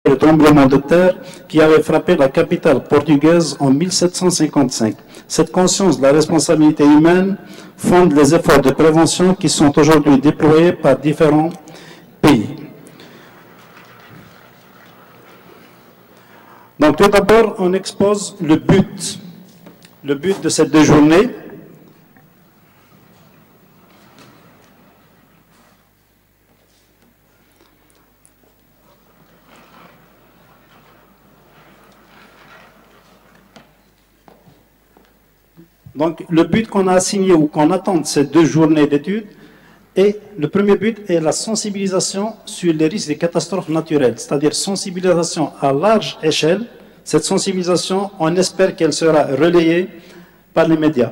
le tremblement de terre qui avait frappé la capitale portugaise en 1755. Cette conscience de la responsabilité humaine fonde les efforts de prévention qui sont aujourd'hui déployés par différents pays. Donc tout d'abord, on expose le but de ces deux journées. Donc, le but qu'on a assigné ou qu'on attend de ces deux journées d'études, le premier but est la sensibilisation sur les risques des catastrophes naturelles, c'est-à-dire sensibilisation à large échelle. Cette sensibilisation, on espère qu'elle sera relayée par les médias.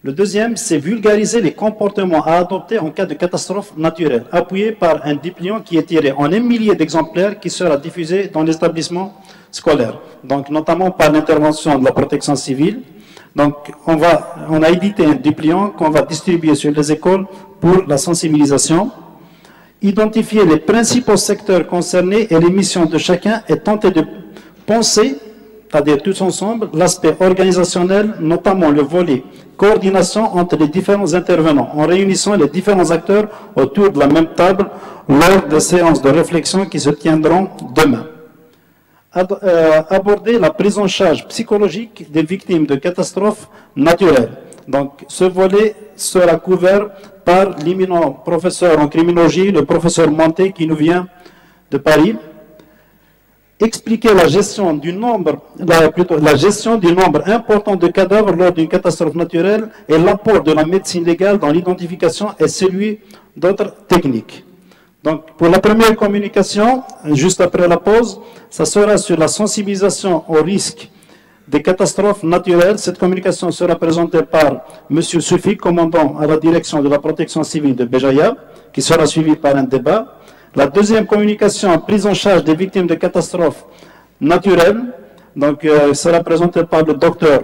Le deuxième, c'est vulgariser les comportements à adopter en cas de catastrophe naturelle, appuyé par un dépliant qui est tiré en 1 millier d'exemplaires qui sera diffusé dans les établissements scolaires, donc notamment par l'intervention de la protection civile. Donc, on a édité un dépliant qu'on va distribuer sur les écoles pour la sensibilisation. Identifier les principaux secteurs concernés et les missions de chacun et tenter de penser, c'est-à-dire tous ensemble, l'aspect organisationnel, notamment le volet coordination entre les différents intervenants, en réunissant les différents acteurs autour de la même table lors des séances de réflexion qui se tiendront demain. Aborder la prise en charge psychologique des victimes de catastrophes naturelles. Donc, ce volet sera couvert par l'éminent professeur en criminologie, le professeur Monté, qui nous vient de Paris. Expliquer la gestion du nombre important de cadavres lors d'une catastrophe naturelle et l'apport de la médecine légale dans l'identification et celui d'autres techniques. Donc, pour la première communication, juste après la pause, ça sera sur la sensibilisation au risque des catastrophes naturelles. Cette communication sera présentée par M. Soufi, commandant à la direction de la protection civile de Béjaïa, qui sera suivi par un débat. La deuxième communication, prise en charge des victimes de catastrophes naturelles, donc sera présentée par le docteur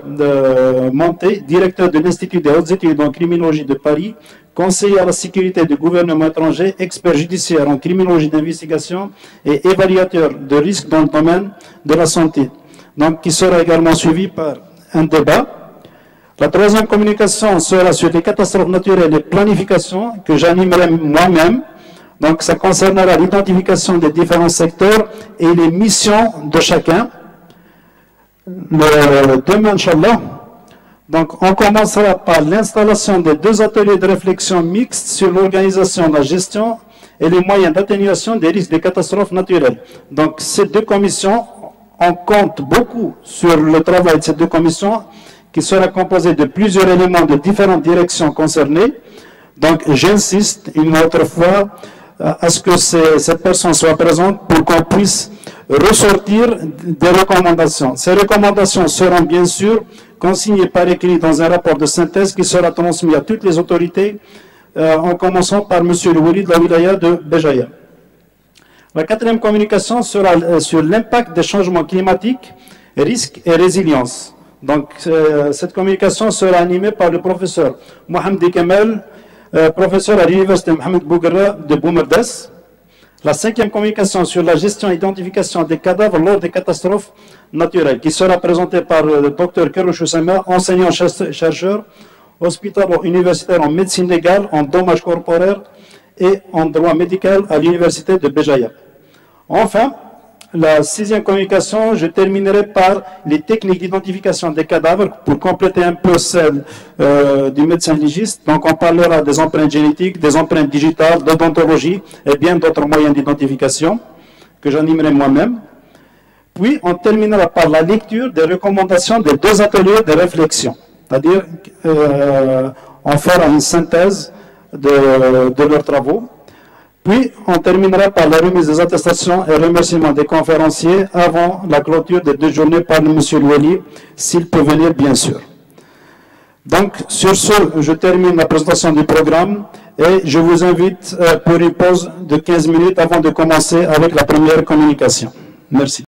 Monté, directeur de l'Institut des hautes études en criminologie de Paris, conseiller à la sécurité du gouvernement étranger, expert judiciaire en criminologie d'investigation et évaluateur de risques dans le domaine de la santé. Donc, qui sera également suivi par un débat. La troisième communication sera sur les catastrophes naturelles et planification, que j'animerai moi-même. Donc, ça concernera l'identification des différents secteurs et les missions de chacun. Demain, Inch'Allah, donc on commencera par l'installation des 2 ateliers de réflexion mixtes sur l'organisation, la gestion et les moyens d'atténuation des risques des catastrophes naturelles. Donc, ces 2 commissions, on compte beaucoup sur le travail de ces 2 commissions qui sera composé de plusieurs éléments de différentes directions concernées. Donc, j'insiste une autre fois à ce que cette personne soit présente pour qu'on puisse ressortir des recommandations. Ces recommandations seront bien sûr consignées par écrit dans un rapport de synthèse qui sera transmis à toutes les autorités, en commençant par M. le Wali de la wilaya de Béjaïa. La 4e communication sera sur l'impact des changements climatiques, risques et résilience. Donc, cette communication sera animée par le professeur Mohamed Kemal, professeur à l'université Mohamed Bouguerra de Boumerdes. La 5e communication sur la gestion et identification des cadavres lors des catastrophes naturelles, qui sera présentée par le Dr Kerouche Oussama, enseignant-chercheur, hospitalo-universitaire en médecine légale, en dommages corporels et en droit médical à l'université de Béjaïa. Enfin, la 6e communication, je terminerai par les techniques d'identification des cadavres pour compléter un peu celle du médecin légiste. Donc, on parlera des empreintes génétiques, des empreintes digitales, d'odontologie et bien d'autres moyens d'identification que j'animerai moi-même. Puis, on terminera par la lecture des recommandations des 2 ateliers de réflexion. C'est-à-dire, on fera une synthèse de leurs travaux. Puis, on terminera par la remise des attestations et remerciements des conférenciers avant la clôture des 2 journées par M. Loueli, s'il peut venir, bien sûr. Donc, sur ce, je termine la présentation du programme et je vous invite pour une pause de 15 minutes avant de commencer avec la première communication. Merci.